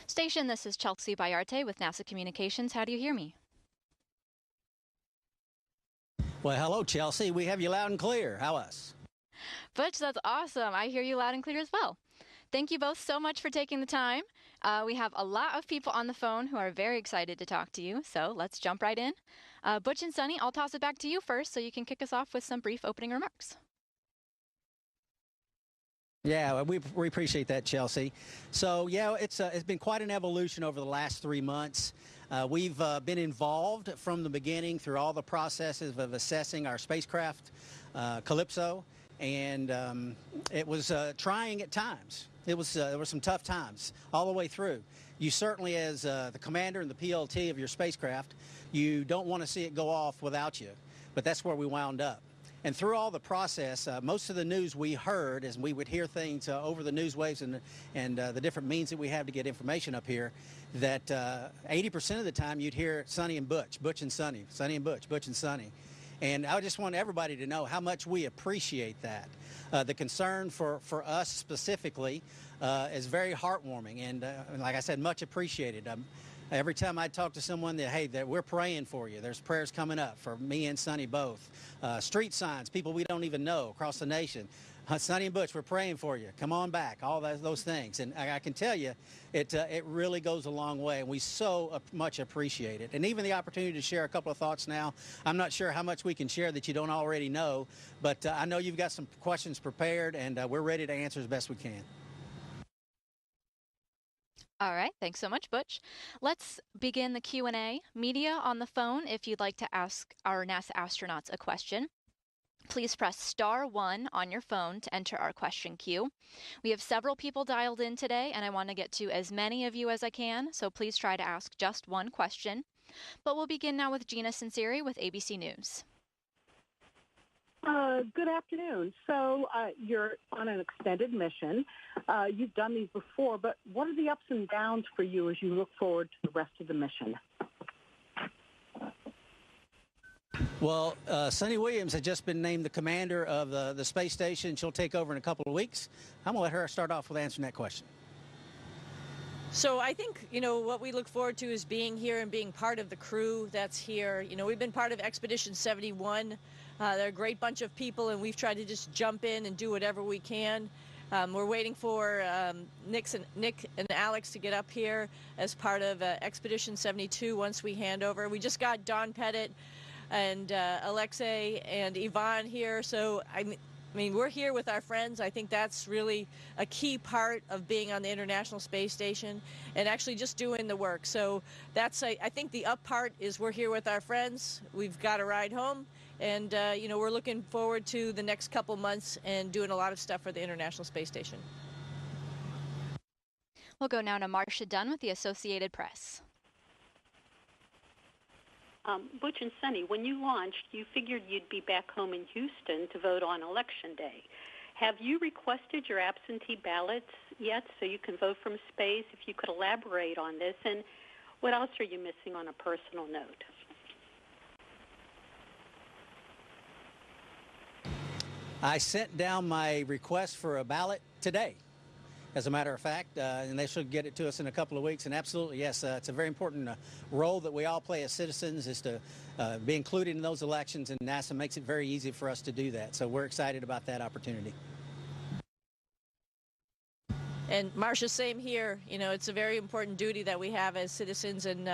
Station, this is Chelsea Bayarte with NASA Communications. How do you hear me? Well, hello, Chelsea. We have you loud and clear. How us? Butch, that's awesome. I hear you loud and clear as well. Thank you both so much for taking the time. We have a lot of people on the phone who are very excited to talk to you, so let's jump right in. Butch and Suni, I'll toss it back to you first so you can kick us off with some brief opening remarks. Yeah, we appreciate that, Chelsea. So, yeah, it's been quite an evolution over the last 3 months. We've been involved from the beginning through all the processes of assessing our spacecraft, Calypso, and it was trying at times. There were some tough times all the way through. You certainly, as the commander and the PLT of your spacecraft, you don't want to see it go off without you, but that's where we wound up. And through all the process, most of the news we heard, as we would hear things over the news waves and the different means that we have to get information up here, that 80% of the time you'd hear Suni and Butch, Butch and Suni, Suni and Butch, Butch and Suni. And I just want everybody to know how much we appreciate that. The concern for us specifically is very heartwarming and like I said, much appreciated. Every time I talk to someone that we're praying for you. There's prayers coming up for me and Suni both. Street signs, people we don't even know across the nation. Suni and Butch, we're praying for you. Come on back. All those things, and I can tell you, it really goes a long way, and we so much appreciate it. And even the opportunity to share a couple of thoughts now. I'm not sure how much we can share that you don't already know, but I know you've got some questions prepared, and we're ready to answer as best we can. All right, thanks so much, Butch. Let's begin the Q&A. Media on the phone, if you'd like to ask our NASA astronauts a question, please press *1 on your phone to enter our question queue. We have several people dialed in today, and I want to get to as many of you as I can, so please try to ask just one question. But we'll begin now with Gina Sinceri with ABC News. Good afternoon. So you're on an extended mission. You've done these before, but what are the ups and downs for you as you look forward to the rest of the mission? Well, Suni Williams has just been named the commander of the space station. She'll take over in a couple of weeks. I'm going to let her start off with answering that question. So I think, what we look forward to is being here and being part of the crew that's here. We've been part of Expedition 71. They're a great bunch of people, and we've tried to just jump in and do whatever we can. We're waiting for Nick and Alex to get up here as part of Expedition 72 once we hand over. We just got Don Pettit and Alexei and Yvonne here, so I mean, we're here with our friends. I think that's really a key part of being on the International Space Station and actually just doing the work. So that's, I think the up part is we're here with our friends. We've got a ride home. And, we're looking forward to the next couple months and doing a lot of stuff for the International Space Station. We'll go now to Marcia Dunn with the Associated Press. Butch and Suni, when you launched, you figured you'd be back home in Houston to vote on Election Day. Have you requested your absentee ballots yet so you can vote from space? If you could elaborate on this, and what else are you missing on a personal note? I sent down my request for a ballot today, as a matter of fact, and they should get it to us in a couple of weeks. And absolutely, yes, it's a very important role that we all play as citizens, is to be included in those elections, and NASA makes it very easy for us to do that. So we're excited about that opportunity. And Marcia, same here. It's a very important duty that we have as citizens, and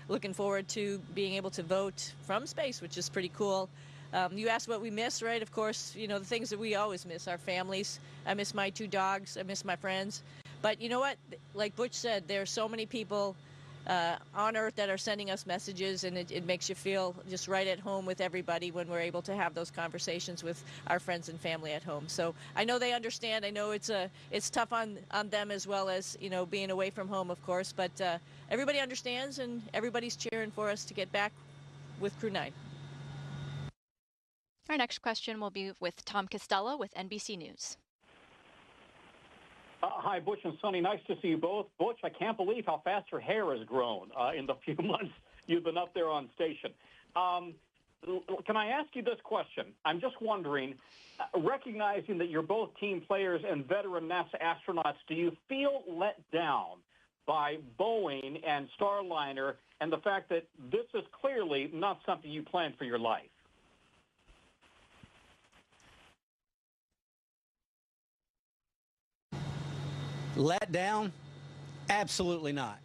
looking forward to being able to vote from space, which is pretty cool. You asked what we miss, right? Of course, the things that we always miss, our families. I miss my 2 dogs. I miss my friends. But you know what? Like Butch said, there are so many people on Earth that are sending us messages, and it makes you feel just right at home with everybody when we're able to have those conversations with our friends and family at home. So I know they understand. I know it's tough on them as well as, being away from home, of course. But everybody understands, and everybody's cheering for us to get back with Crew 9. Our next question will be with Tom Costello with NBC News. Hi, Butch and Suni. Nice to see you both. Butch, I can't believe how fast your hair has grown in the few months you've been up there on station. Can I ask you this question? I'm just wondering, recognizing that you're both team players and veteran NASA astronauts, do you feel let down by Boeing and Starliner and the fact that this is clearly not something you planned for your life? Let down? Absolutely not.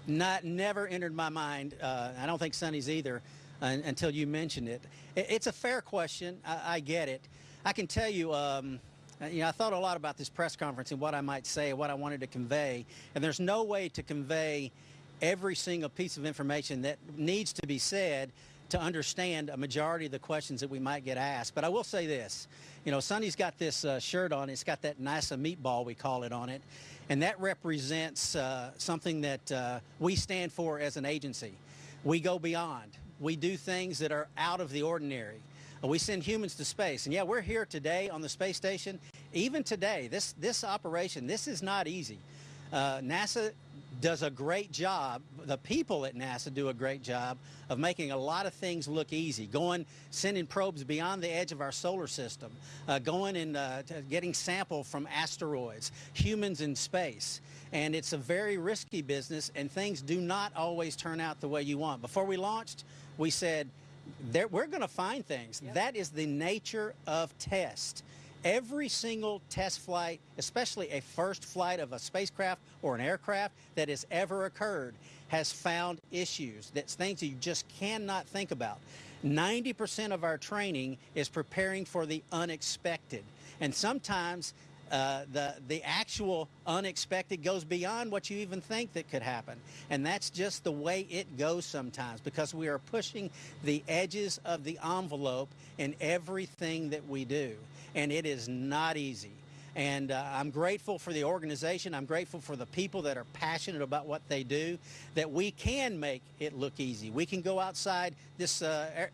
Never entered my mind. I don't think Suni's either until you mentioned it. It's a fair question. I get it. I can tell you, I thought a lot about this press conference and what I might say, what I wanted to convey. And there's no way to convey every single piece of information that needs to be said to understand a majority of the questions that we might get asked. But I will say this. Suni's got this shirt on. It's got that NASA meatball, we call it, on it. And that represents something that we stand for as an agency. We go beyond. We do things that are out of the ordinary. We send humans to space. And yeah, we're here today on the space station. Even today, this operation, this is not easy. NASA does a great job. The people at NASA do a great job of making a lot of things look easy. Sending probes beyond the edge of our solar system, going and getting sample from asteroids, humans in space. And it's a very risky business, and things do not always turn out the way you want. Before we launched, we said, we're going to find things. Yep. That is the nature of test. Every single test flight, especially a first flight of a spacecraft or an aircraft that has ever occurred, has found issues. That's things that you just cannot think about. 90% of our training is preparing for the unexpected. And sometimes the actual unexpected goes beyond what you even think that could happen. And that's just the way it goes sometimes, because we are pushing the edges of the envelope in everything that we do. And it is not easy. And I'm grateful for the organization. I'm grateful for the people that are passionate about what they do, that we can make it look easy. We can go outside this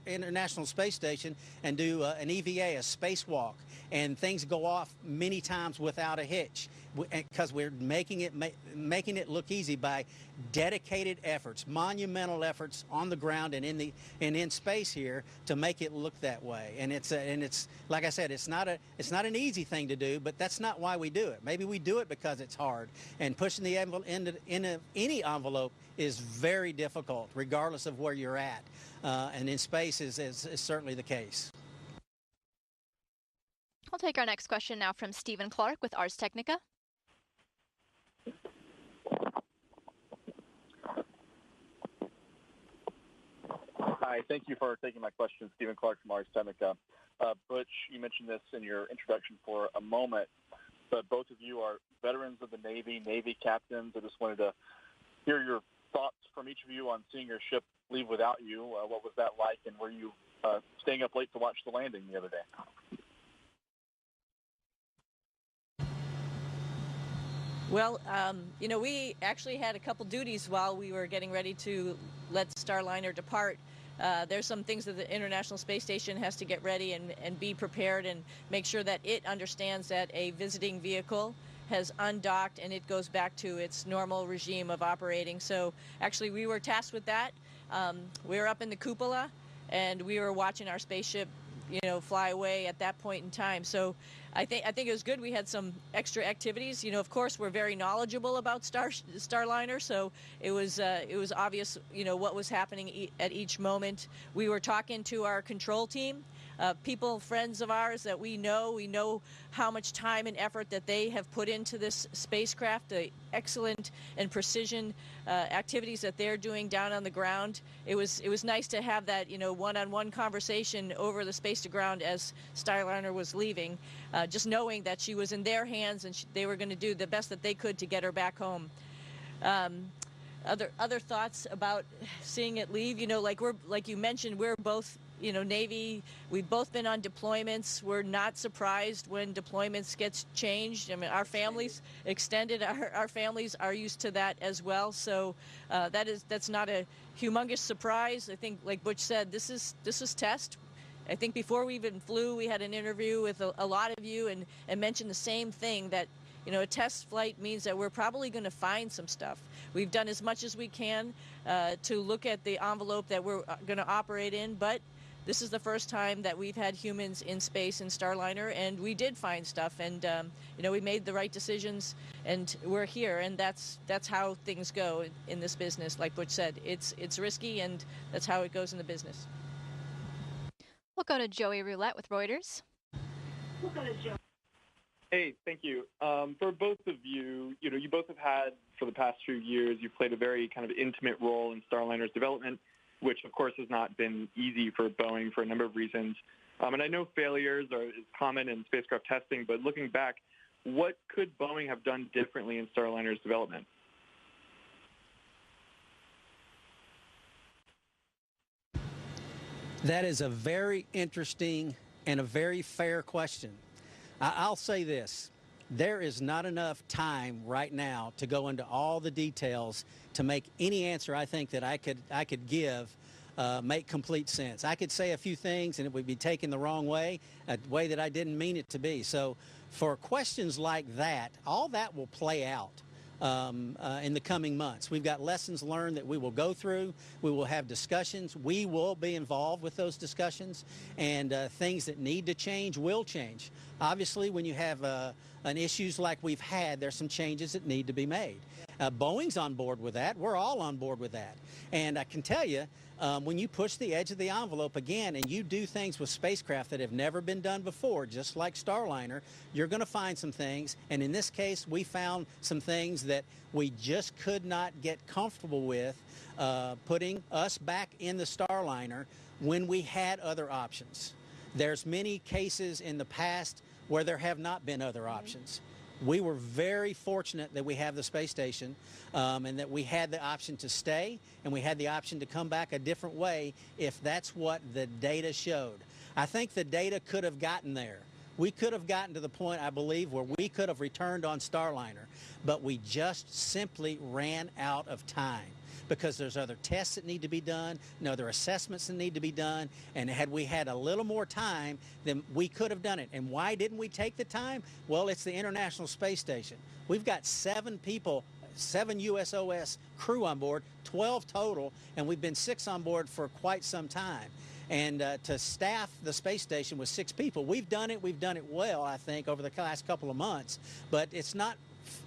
International Space Station and do an EVA, a spacewalk, and things go off many times without a hitch, because we're making it look easy by dedicated efforts, monumental efforts on the ground and in space here to make it look that way. And it's like I said, it's not an easy thing to do, but that's not why we do it. Maybe we do it because it's hard, and pushing the envelope into any envelope is very difficult, regardless of where you're at. And in space is certainly the case. We'll take our next question now from Stephen Clark with Ars Technica. Hi, thank you for taking my question. Stephen Clark from Ars Technica. Butch, you mentioned this in your introduction for a moment, but both of you are veterans of the Navy captains. I just wanted to hear your thoughts from each of you on seeing your ship leave without you. What was that like, and were you staying up late to watch the landing the other day? Well, we actually had a couple duties while we were getting ready to let Starliner depart. There's some things that the International Space Station has to get ready and be prepared and make sure that it understands that a visiting vehicle has undocked and it goes back to its normal regime of operating. So actually we were tasked with that. We were up in the cupola and we were watching our spaceship fly away at that point in time. So I think it was good. We had some extra activities. Of course, we're very knowledgeable about Starliner, so it was obvious, what was happening at each moment. We were talking to our control team, people, friends of ours that we know how much time and effort that they have put into this spacecraft, the excellent and precision activities that they're doing down on the ground. It was nice to have that, one-on-one conversation over the space to ground as Starliner was leaving, just knowing that she was in their hands and they were going to do the best that they could to get her back home. Other thoughts about seeing it leave, like you mentioned, we're both Navy. We've both been on deployments. We're not surprised when deployments gets changed. I mean, our families extended. Our families are used to that as well. So that's not a humongous surprise. I think, like Butch said, this is test. I think before we even flew, we had an interview with a lot of you and mentioned the same thing, that a test flight means that we're probably going to find some stuff. We've done as much as we can to look at the envelope that we're going to operate in, but this is the first time that we've had humans in space in Starliner, and we did find stuff, and we made the right decisions, and we're here, and that's how things go in this business. Like Butch said, it's risky, and that's how it goes in the business. We'll go to Joey Roulette with Reuters. Hey, thank you. For both of you, you both have had, for the past few years, you've played a very kind of intimate role in Starliner's development, which, of course, has not been easy for Boeing for a number of reasons. And I know failures is common in spacecraft testing, but looking back, what could Boeing have done differently in Starliner's development? That is a very interesting and a very fair question. I'll say this. There is not enough time right now to go into all the details to make any answer I think that I could give make complete sense. I could say a few things and it would be taken the wrong way, a way that I didn't mean it to be. So for questions like that, all that will play out in the coming months. We've got lessons learned that we will go through. We will have discussions. We will be involved with those discussions, and things that need to change will change. Obviously, when you have an issues like we've had, there's some changes that need to be made. Boeing's on board with that. We're all on board with that. And I can tell you, when you push the edge of the envelope again and you do things with spacecraft that have never been done before, just like Starliner, you're going to find some things. And in this case, we found some things that we just could not get comfortable with putting us back in the Starliner when we had other options. There's many cases in the past where there have not been other options. We were very fortunate that we have the space station and that we had the option to stay and we had the option to come back a different way if that's what the data showed. I think the data could have gotten there. We could have gotten to the point, I believe, where we could have returned on Starliner, but we just simply ran out of time because there's other tests that need to be done and other assessments that need to be done, and had we had a little more time, then we could have done it. And why didn't we take the time? Well, it's the International Space Station. We've got 7 people, 7 USOS crew on board, 12 total, and we've been 6 on board for quite some time. And to staff the space station with 6 people, we've done it well, I think, over the last couple of months, but it's not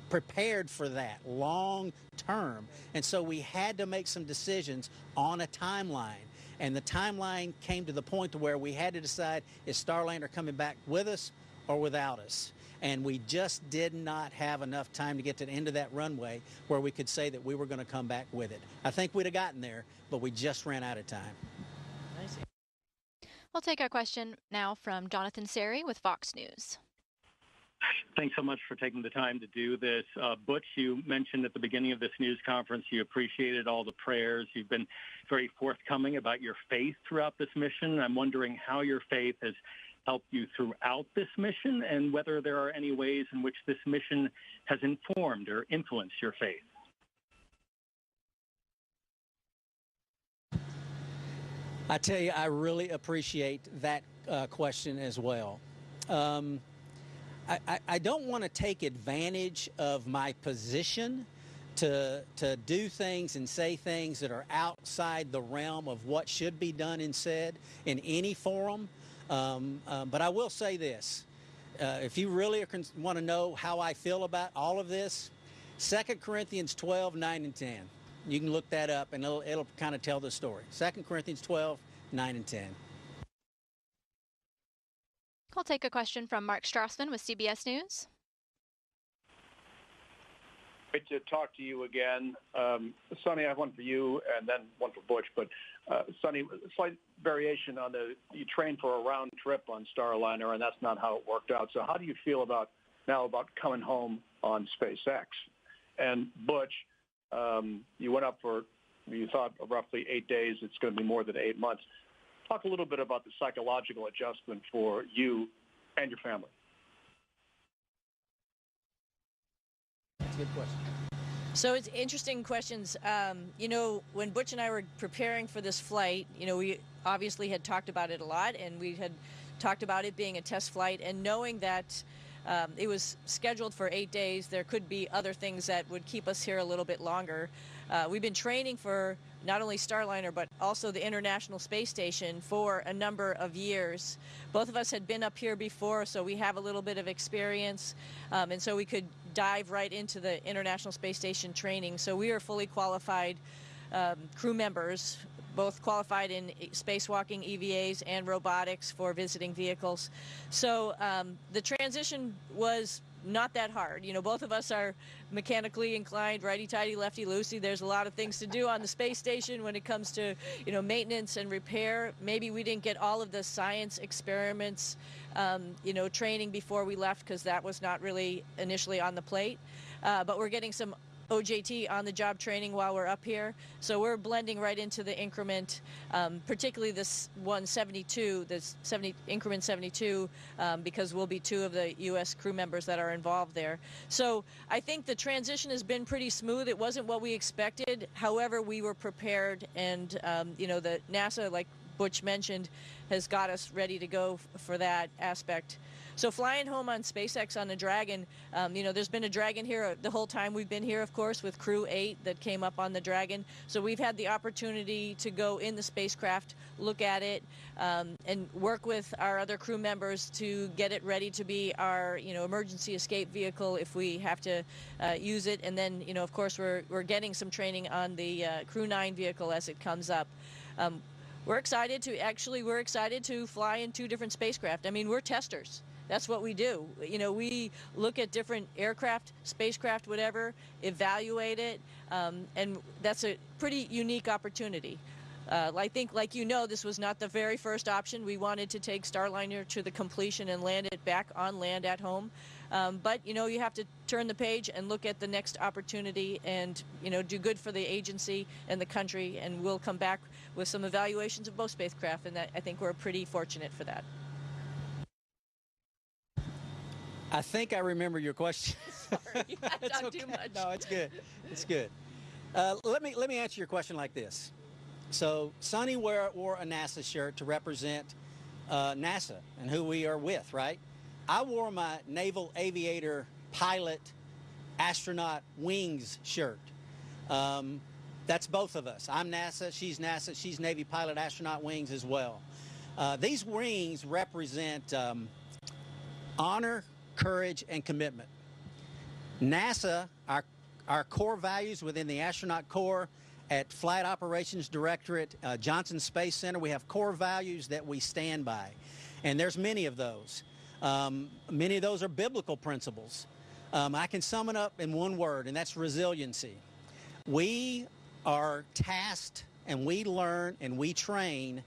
prepared for that long term. And so we had to make some decisions on a timeline. And the timeline came to the point to where we had to decide, is Starliner coming back with us or without us? And we just did not have enough time to get to the end of that runway where we could say that we were going to come back with it. I think we'd have gotten there, but we just ran out of time. We'll take a question now from Jonathan Seri with Fox News. Thanks so much for taking the time to do this. Butch, you mentioned at the beginning of this news conference you appreciated all the prayers. You've been very forthcoming about your faith throughout this mission. I'm wondering how your faith has helped you throughout this mission and whether there are any ways in which this mission has informed or influenced your faith. I tell you, I really appreciate that question as well. I don't want to take advantage of my position to do things and say things that are outside the realm of what should be done and said in any forum. But I will say this. If you really want to know how I feel about all of this, 2 Corinthians 12, 9 and 10. You can look that up and it'll kind of tell the story. 2 Corinthians 12, 9 and 10. I'll take a question from Mark Strassman with CBS News. Great to talk to you again. Suni, I have one for you and then one for Butch. But Suni, slight variation on you trained for a round trip on Starliner, and that's not how it worked out. So how do you feel about coming home on SpaceX? And Butch, you went up for, you thought, roughly 8 days. It's going to be more than 8 months. Talk a little bit about the psychological adjustment for you and your family. That's a good question. So it's interesting questions. When Butch and I were preparing for this flight, we obviously had talked about it a lot, and we had talked about it being a test flight, and knowing that it was scheduled for 8 days, there could be other things that would keep us here a little bit longer. We've been training for not only Starliner, but also the International Space Station for a number of years. Both of us had been up here before, so we have a little bit of experience, and so we could dive right into the International Space Station training. So we are fully qualified crew members, both qualified in spacewalking, EVAs, and robotics for visiting vehicles. So the transition was not that hard. You know, both of us are mechanically inclined, righty-tighty, lefty-loosey. There's a lot of things to do on the space station when it comes to, you know, maintenance and repair. Maybe we didn't get all of the science experiments, you know, training before we left, because that was not really initially on the plate. But we're getting some OJT on-the-job training while we're up here. So we're blending right into the increment, particularly this 172, this increment 72, because we'll be 2 of the U.S. crew members that are involved there. So I think the transition has been pretty smooth. It wasn't what we expected. However, we were prepared, and you know, the NASA, like Butch mentioned, has got us ready to go for that aspect. So flying home on SpaceX on the Dragon, you know, there's been a Dragon here the whole time we've been here, of course, with Crew 8 that came up on the Dragon. So we've had the opportunity to go in the spacecraft, look at it, and work with our other crew members to get it ready to be our, you know, emergency escape vehicle if we have to use it. And then, you know, of course, we're getting some training on the Crew 9 vehicle as it comes up. We're excited to fly in 2 different spacecraft. I mean, we're testers. That's what we do. You know, we look at different aircraft, spacecraft, whatever, evaluate it, and that's a pretty unique opportunity. I think, like you know, this was not the very first option. We wanted to take Starliner to the completion and land it back on land at home. But, you know, you have to turn the page and look at the next opportunity and, you know, do good for the agency and the country, and we'll come back with some evaluations of both spacecraft, and I think we're pretty fortunate for that. I think I remember your question. Sorry, I talked too much. No, it's good. It's good. Let me answer your question like this. So Suni wore a NASA shirt to represent NASA and who we are with, right? I wore my Naval Aviator Pilot Astronaut Wings shirt. That's both of us. I'm NASA, she's Navy Pilot Astronaut Wings as well. These wings represent honor, courage, and commitment. NASA, our core values within the astronaut corps at Flight Operations Directorate, Johnson Space Center, we have core values that we stand by. And there's many of those. Many of those are biblical principles. I can sum it up in one word, and that's resiliency. We are tasked, and we learn, and we train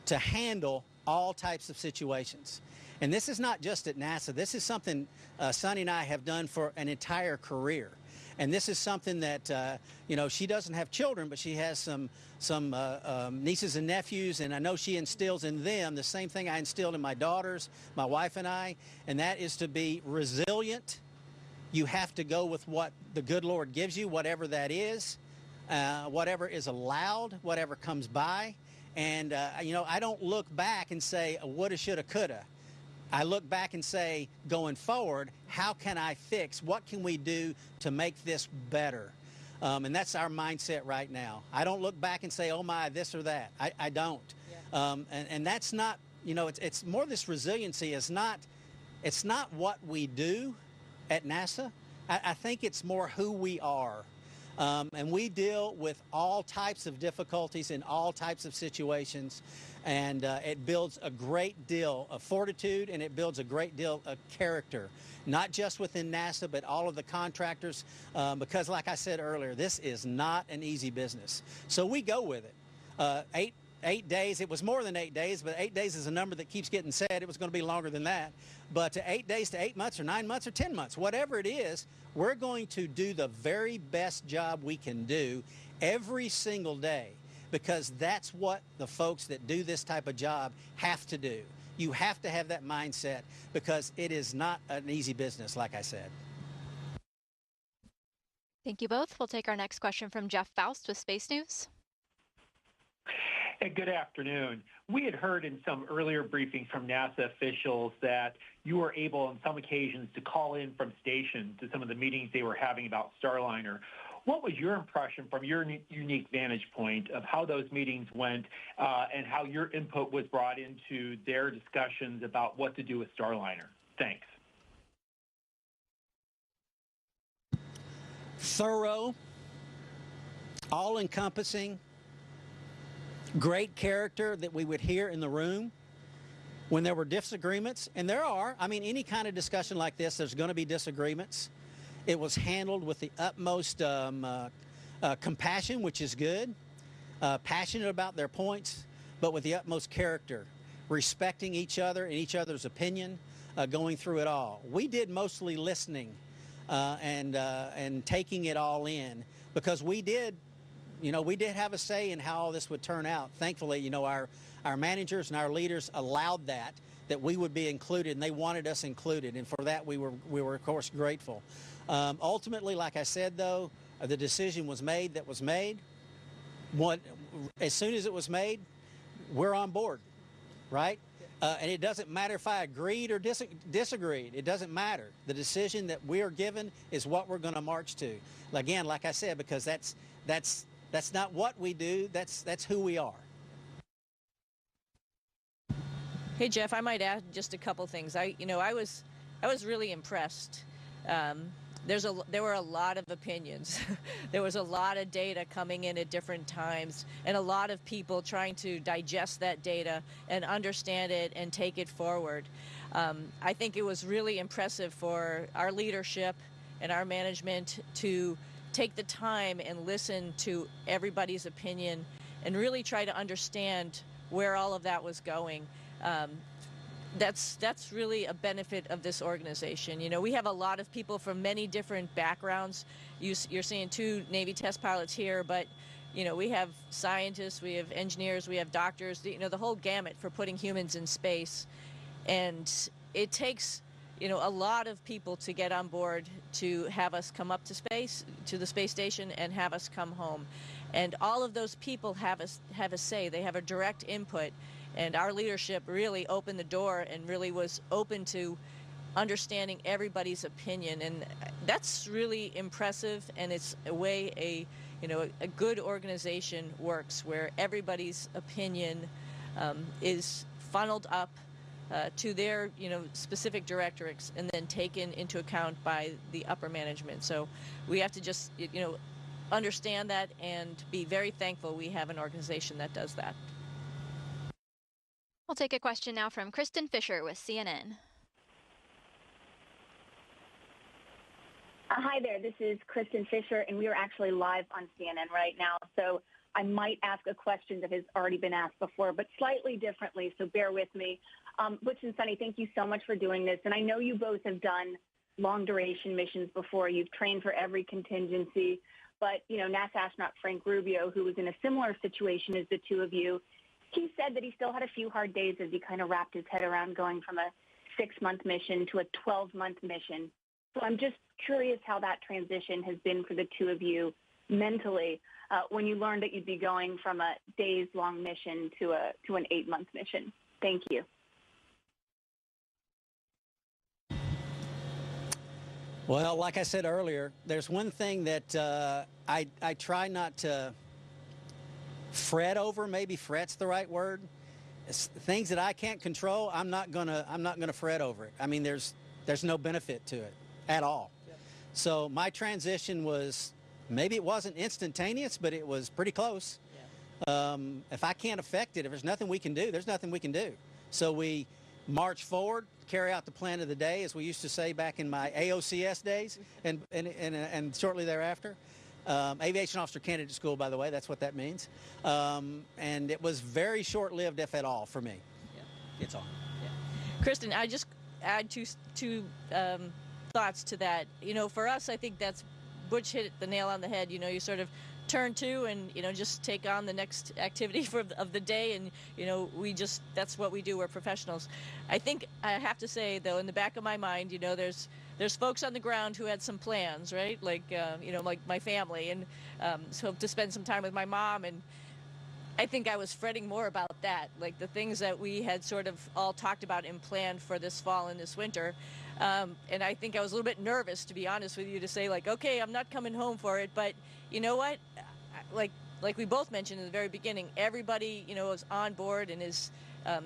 to handle all types of situations. And this is not just at NASA. This is something Suni and I have done for an entire career. And this is something that, you know, she doesn't have children, but she has some nieces and nephews, and I know she instills in them the same thing I instilled in my daughters, my wife and I, and that is to be resilient. You have to go with what the good Lord gives you, whatever that is, whatever is allowed, whatever comes by. And, you know, I don't look back and say, woulda, shoulda, coulda. I look back and say, going forward, how can I fix? What can we do to make this better? And that's our mindset right now. I don't look back and say, oh my, this or that. I don't. Yeah. And that's not, you know, it's more this resiliency is not, it's not what we do at NASA. I think it's more who we are. And we deal with all types of difficulties in all types of situations. And it builds a great deal of fortitude, and it builds a great deal of character, not just within NASA, but all of the contractors, because like I said earlier, this is not an easy business. So we go with it. 8 days, it was more than 8 days, but 8 days is a number that keeps getting said. It was going to be longer than that. But 8 days to 8 months or 9 months or 10 months, whatever it is, we're going to do the very best job we can do every single day, because that's what the folks that do this type of job have to do. You have to have that mindset, because it is not an easy business, like I said. Thank you both. We'll take our next question from Jeff Faust with Space News. Hey, good afternoon. We had heard in some earlier briefings from NASA officials that you were able on some occasions to call in from station to some of the meetings they were having about Starliner. What was your impression from your unique vantage point of how those meetings went and how your input was brought into their discussions about what to do with Starliner? Thanks. Thorough, all-encompassing, great character that we would hear in the room when there were disagreements, and there are. I mean, any kind of discussion like this, there's going to be disagreements. It was handled with the utmost compassion, which is good, passionate about their points, but with the utmost character, respecting each other and each other's opinion, going through it all. We did mostly listening and taking it all in, because we did have a say in how all this would turn out. Thankfully, our managers and our leaders allowed that we would be included, and they wanted us included, and for that we were of course grateful. Ultimately, like I said, though, the decision was made that was made. As soon as it was made, we're on board, right? And it doesn't matter if I agreed or disagreed. It doesn't matter. The decision that we are given is what we're going to march to. Again, like I said, because that's not what we do. That's who we are. Hey Jeff, I might add just a couple things. I was really impressed. There were a lot of opinions. There was a lot of data coming in at different times, and a lot of people trying to digest that data and understand it and take it forward. I think it was really impressive for our leadership and our management to take the time and listen to everybody's opinion and really try to understand where all of that was going. That's really a benefit of this organization. We have a lot of people from many different backgrounds. You're seeing 2 Navy test pilots here, but we have scientists, we have engineers, we have doctors, the whole gamut for putting humans in space. And it takes a lot of people to get on board to have us come up to space, to the space station, and have us come home. And all of those people have a say. They have a direct input. And our leadership really opened the door and really was open to understanding everybody's opinion. And that's really impressive. And it's a way a good organization works, where everybody's opinion is funneled up to their specific directorates and then taken into account by the upper management. So we have to just understand that and be very thankful we have an organization that does that. We'll take a question now from Kristen Fisher with CNN. Hi there, this is Kristen Fisher, and we are actually live on CNN right now. So I might ask a question that has already been asked before, but slightly differently, so bear with me. Butch and Suni, thank you so much for doing this. And I know you both have done long-duration missions before. You've trained for every contingency. But, NASA astronaut Frank Rubio, who was in a similar situation as the two of you, he said that he still had a few hard days as he kind of wrapped his head around going from a 6-month mission to a 12-month mission. So I'm just curious how that transition has been for the two of you mentally when you learned that you'd be going from a days-long mission to an 8-month mission. Thank you. Well, like I said earlier, there's one thing that I try not to fret over. Maybe fret's the right word. It's things that I can't control, I'm not gonna fret over it. I mean, there's no benefit to it at all. Yep. So my transition was, maybe it wasn't instantaneous, but it was pretty close. Yeah. If I can't affect it, if there's nothing we can do, there's nothing we can do. So we march forward, carry out the plan of the day, as we used to say back in my AOCS days, and shortly thereafter. Aviation Officer Candidate School, by the way, that's what that means. And it was very short-lived, if at all, for me. Yeah. It's all. Yeah. Kristen, I just add two thoughts to that. For us, I think that's Butch hit the nail on the head. You sort of turn to and just take on the next activity of the day, and that's what we do. We're professionals. I think I have to say, though, in the back of my mind, there's folks on the ground who had some plans, right? Like like my family, and so to spend some time with my mom. And I think I was fretting more about that, like the things that we had sort of all talked about and planned for this fall and this winter. And I think I was a little bit nervous, to be honest with you, to say like, okay, I'm not coming home for it. But you know what? Like we both mentioned in the very beginning, everybody, is on board and is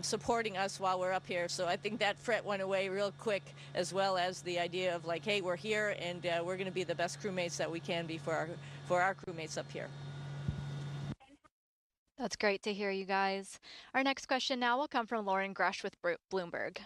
supporting us while we're up here. So I think that fret went away real quick, as well as the idea of like, hey, we're here and we're going to be the best crewmates that we can be for our crewmates up here. That's great to hear, you guys. Our next question now will come from Lauren Grush with Bloomberg.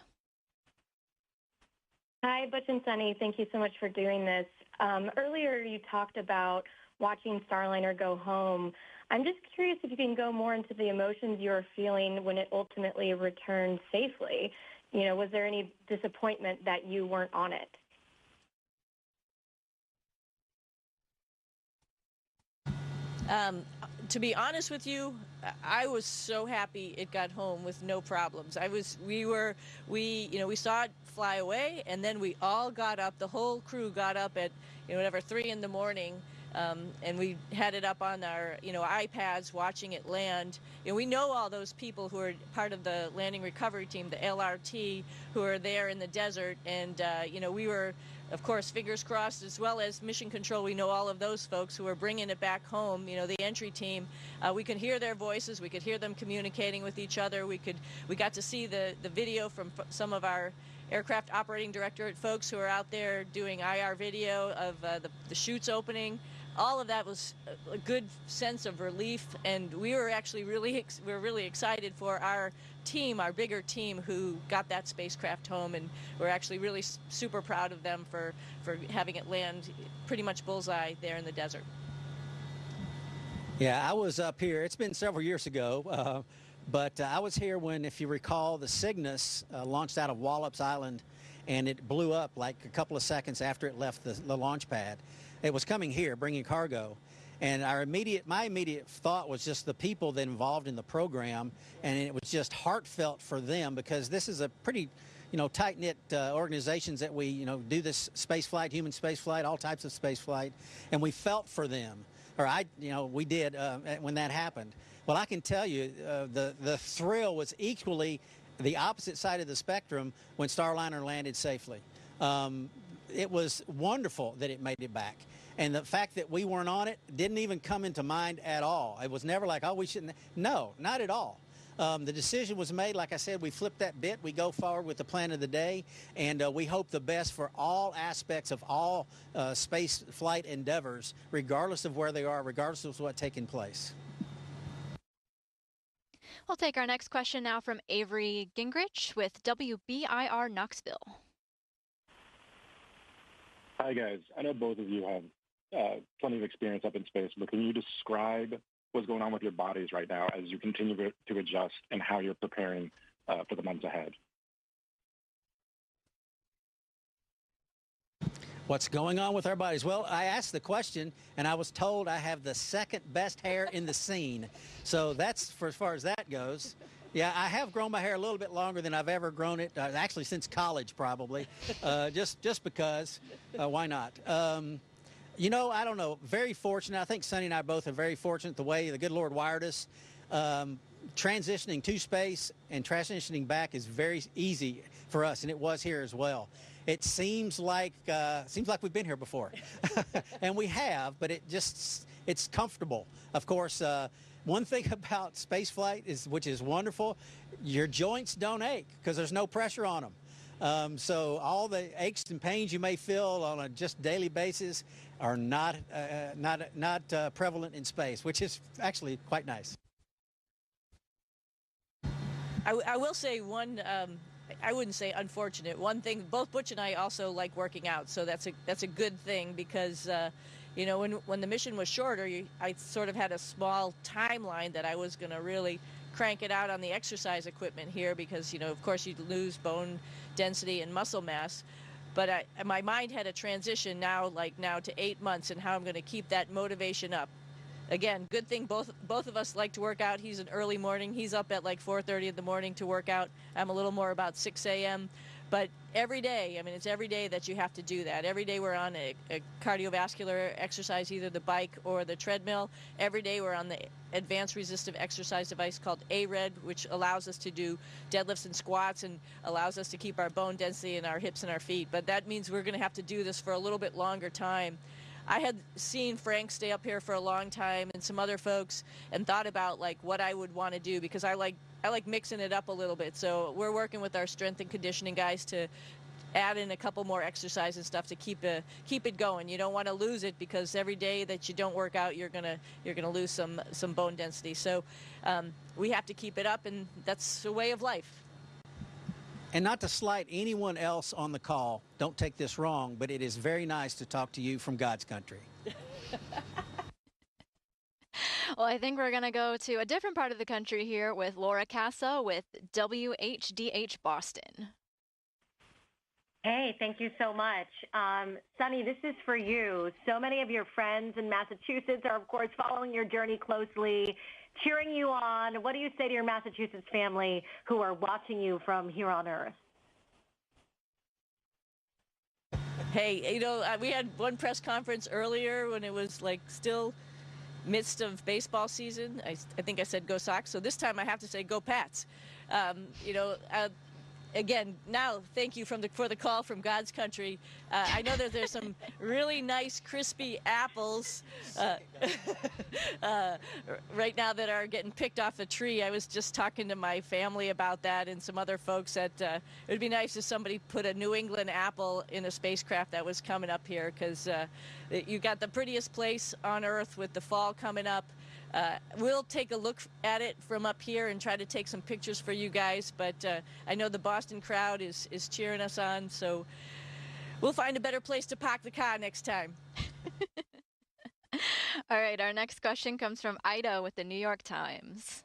Hi, Butch and Suni. Thank you so much for doing this. Earlier, you talked about watching Starliner go home. I'm just curious if you can go more into the emotions you were feeling when it ultimately returned safely. Was there any disappointment that you weren't on it? To be honest with you, I was so happy it got home with no problems. We saw it fly away, and then we all got up. The whole crew got up at 3 in the morning, and we had it up on our iPads watching it land. We know all those people who are part of the landing recovery team, the LRT, who are there in the desert, and we were, of course, fingers crossed, as well as Mission Control. We know all of those folks who are bringing it back home, the entry team. We could hear their voices. We could hear them communicating with each other. We got to see the video from some of our aircraft operating directorate folks who are out there doing IR video of the chutes opening. All of that was a good sense of relief, and we were actually really excited for our team, our bigger team, who got that spacecraft home, and we're actually really super proud of them for having it land pretty much bullseye there in the desert. Yeah, I was up here. It's been several years ago, but I was here when, if you recall, the Cygnus launched out of Wallops Island, and it blew up like a couple of seconds after it left the launch pad. It was coming here, bringing cargo. And my immediate thought was just the people that involved in the program, and it was just heartfelt for them, because this is a pretty, tight-knit organizations that we, do this space flight, human space flight, all types of space flight, and we felt for them, or we did when that happened. Well, I can tell you, the thrill was equally the opposite side of the spectrum when Starliner landed safely. It was wonderful that it made it back. And the fact that we weren't on it didn't even come into mind at all. It was never like, oh, we shouldn't. No, not at all. The decision was made. Like I said, we flipped that bit. We go forward with the plan of the day, and we hope the best for all aspects of all space flight endeavors, regardless of where they are, regardless of what's taking place. We'll take our next question now from Avery Gingrich with WBIR Knoxville. Hi, guys. I know both of you have plenty of experience up in space, but can you describe what's going on with your bodies right now as you continue to adjust and how you're preparing for the months ahead? What's going on with our bodies? Well, I asked the question, and I was told I have the second best hair in the scene. So that's for as far as that goes. Yeah, I have grown my hair a little bit longer than I've ever grown it, actually since college probably, just because. Why not? I don't know. Very fortunate. I think Suni and I both are very fortunate the way the good Lord wired us. Transitioning to space and transitioning back is very easy for us, and it was here as well. It seems like we've been here before, and we have, but it's comfortable. Of course, one thing about space flight which is wonderful, your joints don't ache because there's no pressure on them. So all the aches and pains you may feel on a just daily basis are not prevalent in space, which is actually quite nice. I will say one. I wouldn't say unfortunate. One thing, both Butch and I also like working out, so that's a good thing, because when the mission was shorter, I sort of had a small timeline that I was going to really crank it out on the exercise equipment here, because of course you lose bone density and muscle mass. But my mind had a transition now to 8 months, and how I'm going to keep that motivation up. Again, good thing both of us like to work out. He's an early morning. He's up at like 4:30 in the morning to work out. I'm a little more about 6 a.m. But every day, I mean, it's every day that you have to do that. Every day we're on a cardiovascular exercise, either the bike or the treadmill. Every day we're on the advanced resistive exercise device called ARED, which allows us to do deadlifts and squats and allows us to keep our bone density in our hips and our feet. But that means we're going to have to do this for a little bit longer time. I had seen Frank stay up here for a long time and some other folks and thought about like what I would want to do, because I like mixing it up a little bit. So we're working with our strength and conditioning guys to add in a couple more exercise and stuff to keep it going. You don't want to lose it, because every day that you don't work out, you're gonna lose some bone density. So we have to keep it up, and that's a way of life. And not to slight anyone else on the call, don't take this wrong, but it is very nice to talk to you from God's country. Well, I think we're going to go to a different part of the country here with Laura Casa with WHDH Boston. Hey, thank you so much. Suni, this is for you. So many of your friends in Massachusetts are, of course, following your journey closely, cheering you on. What do you say to your Massachusetts family who are watching you from here on Earth? Hey, you know, we had one press conference earlier when it was like still midst of baseball season. I think I said go Sox. So this time I have to say go Pats. You know, again, now thank you for the call from God's country. I know that there's some really nice crispy apples right now that are getting picked off the tree. I was just talking to my family about that and some other folks that it would be nice if somebody put a New England apple in a spacecraft that was coming up here, because you got the prettiest place on Earth with the fall coming up. We'll take a look at it from up here and try to take some pictures for you guys, but I know the Boston crowd is cheering us on, so we'll find a better place to park the car next time. All right, our next question comes from Ida with the New York Times.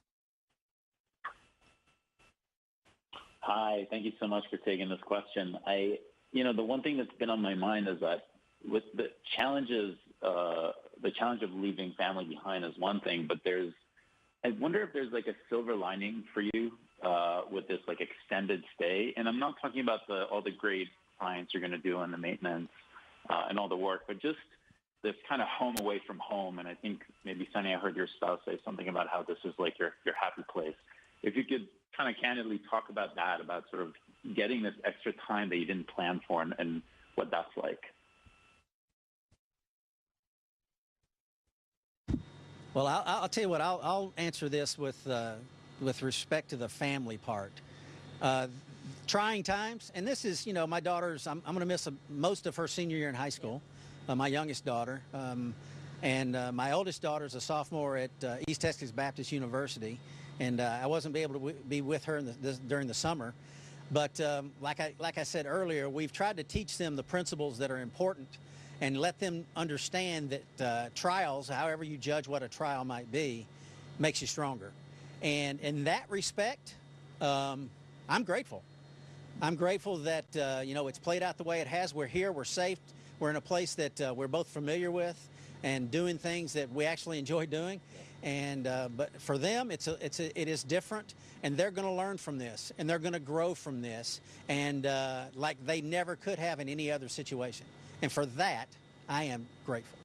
Hi, thank you so much for taking this question. The one thing that's been on my mind is that with the challenges, the challenge of leaving family behind is one thing, but I wonder if there's like a silver lining for you with this like extended stay. And I'm not talking about all the great science you're going to do and the maintenance and all the work, but just this kind of home away from home. And I think maybe, Suni, I heard your spouse say something about how this is like your happy place. If you could kind of candidly talk about that, about sort of getting this extra time that you didn't plan for and what that's like. Well, I'll tell you what, I'll answer this with respect to the family part. Trying times, and this is, my daughter's, I'm going to miss most of her senior year in high school, my youngest daughter. And my oldest daughter is a sophomore at East Texas Baptist University, and I wasn't able to be with her during the summer. But like I said earlier, we've tried to teach them the principles that are important and let them understand that trials, however you judge what a trial might be, makes you stronger. And in that respect, I'm grateful. I'm grateful that, it's played out the way it has. We're here, we're safe, we're in a place that we're both familiar with and doing things that we actually enjoy doing. And but for them, it is different, and they're going to learn from this, and they're going to grow from this, and like they never could have in any other situation. And for that, I am grateful.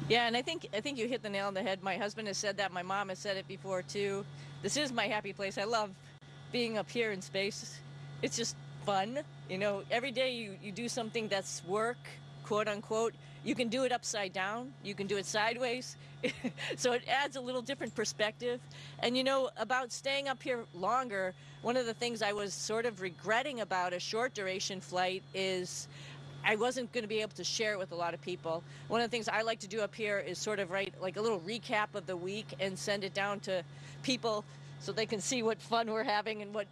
Yeah, and I think you hit the nail on the head. My husband has said that. My mom has said it before too. This is my happy place. I love being up here in space. It's just fun. Every day you do something that's work, quote unquote. You can do it upside down. You can do it sideways. So it adds a little different perspective. And about staying up here longer, one of the things I was sort of regretting about a short duration flight is I wasn't going to be able to share it with a lot of people. One of the things I like to do up here is sort of write like a little recap of the week and send it down to people so they can see what fun we're having and what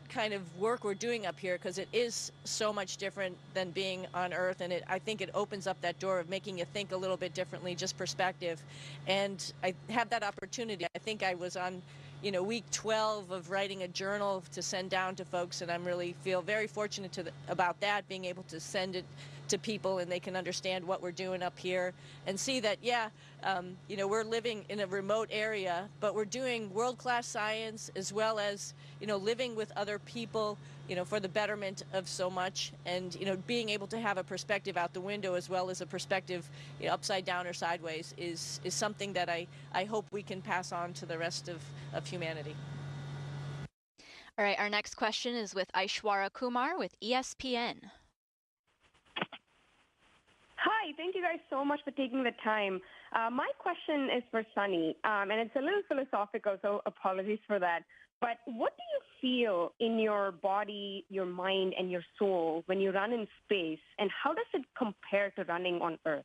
kind of work we're doing up here, because it is so much different than being on Earth, and I think it opens up that door of making you think a little bit differently, just perspective. And I have that opportunity. I think I was on week 12 of writing a journal to send down to folks, and I'm really feel very fortunate about that, being able to send it to people, and they can understand what we're doing up here and see that, we're living in a remote area, but we're doing world-class science as well as, living with other people, for the betterment of so much, and, being able to have a perspective out the window as well as a perspective upside down or sideways is something that I hope we can pass on to the rest of humanity. All right, our next question is with Aishwarya Kumar with ESPN. Hi, thank you guys so much for taking the time. My question is for Suni, and it's a little philosophical, so apologies for that. But what do you feel in your body, your mind, and your soul when you run in space, and how does it compare to running on Earth?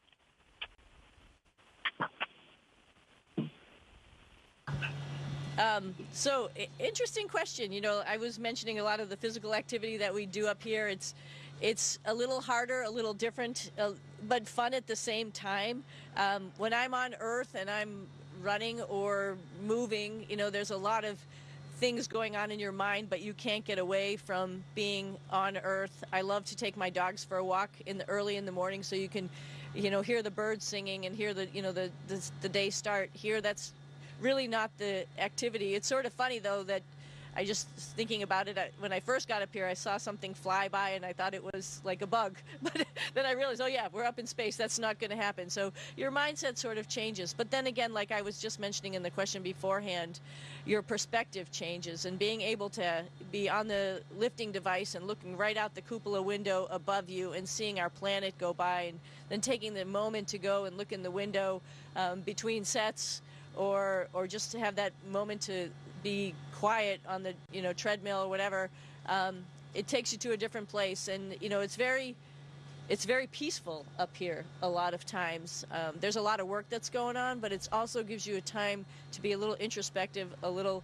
Interesting question. I was mentioning a lot of the physical activity that we do up here. It's a little harder, a little different, but fun at the same time. When I'm on Earth and I'm running or moving, there's a lot of things going on in your mind, but you can't get away from being on Earth. I love to take my dogs for a walk early in the morning, so you can, hear the birds singing and hear the day start here. That's really not the activity. It's sort of funny though that I just thinking about it, when I first got up here, I saw something fly by and I thought it was like a bug. But then I realized, oh yeah, we're up in space. That's not going to happen. So your mindset sort of changes. But then again, like I was just mentioning in the question beforehand, your perspective changes. And being able to be on the lifting device and looking right out the cupola window above you and seeing our planet go by, and then taking the moment to go and look in the window between sets, or just to have that moment to be quiet on the treadmill or whatever, it takes you to a different place. And it's very peaceful up here a lot of times. There's a lot of work that's going on, but it also gives you a time to be a little introspective, a little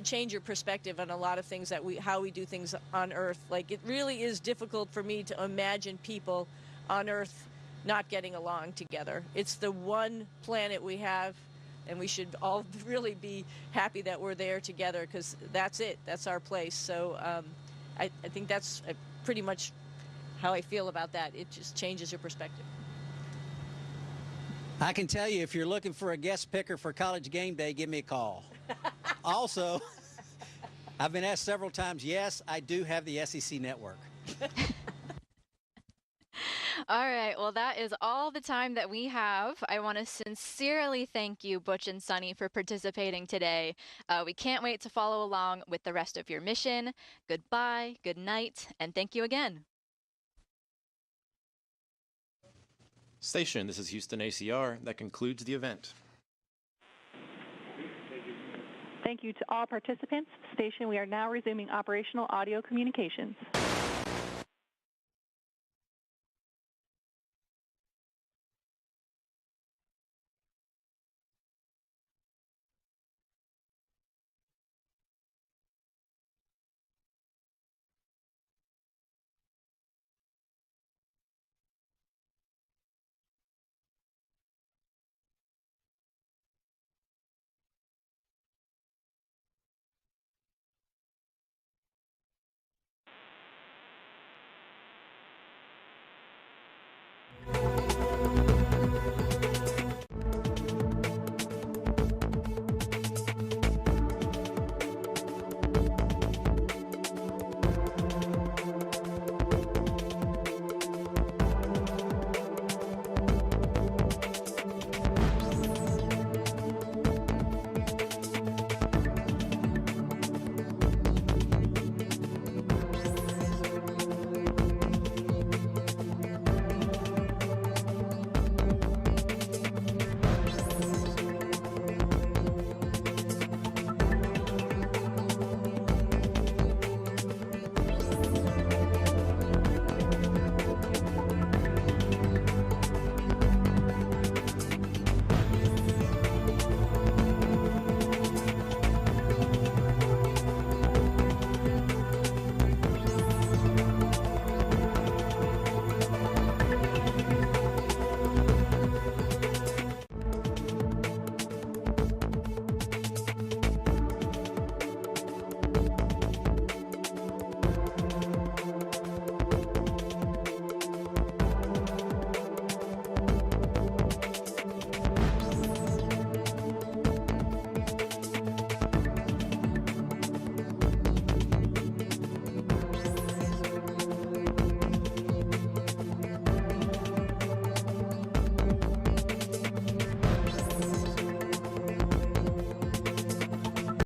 change your perspective on a lot of things how we do things on Earth. Like, it really is difficult for me to imagine people on Earth not getting along together. It's the one planet we have, and we should all really be happy that we're there together, because that's it. That's our place. So I think that's pretty much how I feel about that. It just changes your perspective. I can tell you, if you're looking for a guest picker for College Game Day, give me a call. Also, I've been asked several times, yes, I do have the SEC network. All right, well, that is all the time that we have. I want to sincerely thank you, Butch and Suni, for participating today. We can't wait to follow along with the rest of your mission. Goodbye, good night, and thank you again. Station, this is Houston ACR. That concludes the event. Thank you to all participants. Station, we are now resuming operational audio communications.